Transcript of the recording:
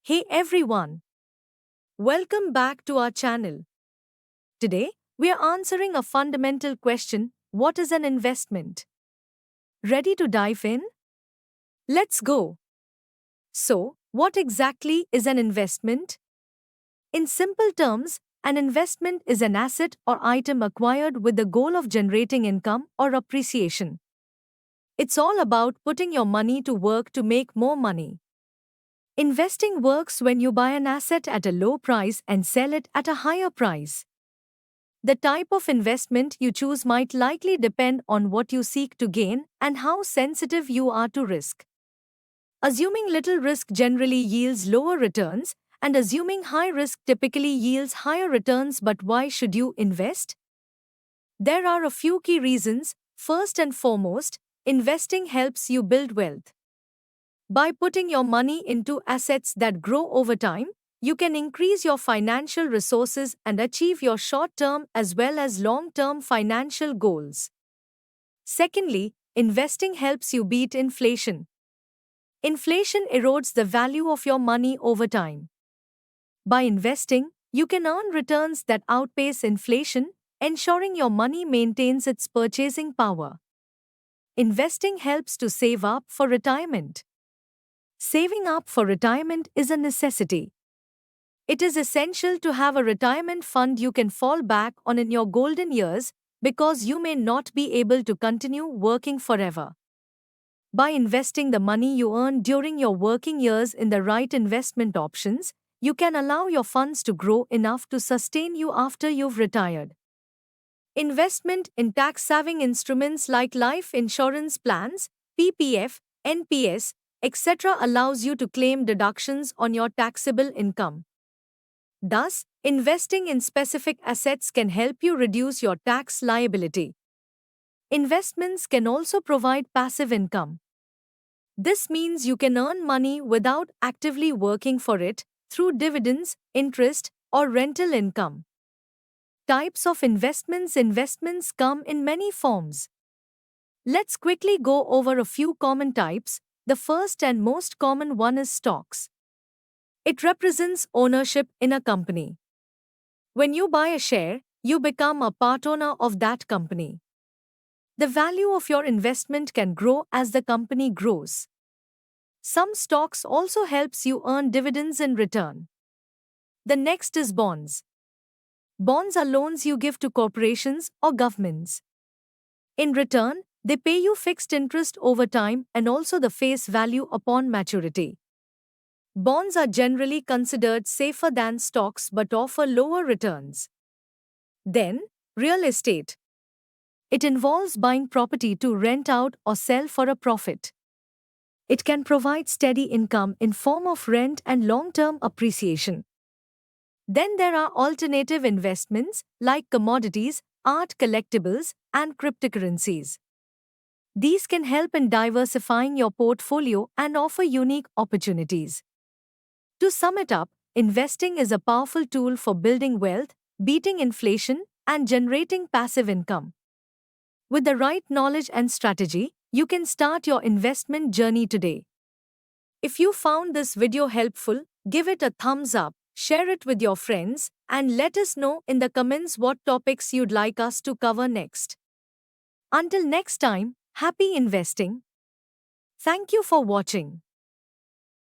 Hey everyone, welcome back to our channel. Today, we are answering a fundamental question: what is an investment? Ready to dive in? Let's go. So, what exactly is an investment? In simple terms, an investment is an asset or item acquired with the goal of generating income or appreciation. It's all about putting your money to work to make more money. Investing works when you buy an asset at a low price and sell it at a higher price. The type of investment you choose might likely depend on what you seek to gain and how sensitive you are to risk. Assuming little risk generally yields lower returns, and assuming high risk typically yields higher returns. But why should you invest? There are a few key reasons. First and foremost, investing helps you build wealth. By putting your money into assets that grow over time, you can increase your financial resources and achieve your short-term as well as long-term financial goals. Secondly, investing helps you beat inflation. Inflation erodes the value of your money over time. By investing, you can earn returns that outpace inflation, ensuring your money maintains its purchasing power. Investing helps to save up for retirement. Saving up for retirement is a necessity. It is essential to have a retirement fund you can fall back on in your golden years because you may not be able to continue working forever. By investing the money you earn during your working years in the right investment options, you can allow your funds to grow enough to sustain you after you've retired. Investment in tax-saving instruments like life insurance plans, PPF, NPS, etc. allows you to claim deductions on your taxable income. Thus, investing in specific assets can help you reduce your tax liability. Investments can also provide passive income. This means you can earn money without actively working for it through dividends, interest, or rental income. Types of investments. Investments come in many forms. Let's quickly go over a few common types. The first and most common one is stocks. It represents ownership in a company. When you buy a share, you become a part owner of that company. The value of your investment can grow as the company grows. Some stocks also helps you earn dividends in return. The next is bonds. Bonds are loans you give to corporations or governments. In return, they pay you fixed interest over time and also the face value upon maturity. Bonds are generally considered safer than stocks but offer lower returns. Then, real estate. It involves buying property to rent out or sell for a profit. It can provide steady income in form of rent and long-term appreciation. Then there are alternative investments like commodities, art collectibles, and cryptocurrencies. These can help in diversifying your portfolio and offer unique opportunities. To sum it up, investing is a powerful tool for building wealth, beating inflation, and generating passive income. With the right knowledge and strategy, you can start your investment journey today. If you found this video helpful, give it a thumbs up, share it with your friends, and let us know in the comments what topics you'd like us to cover next. Until next time, happy investing. Thank you for watching.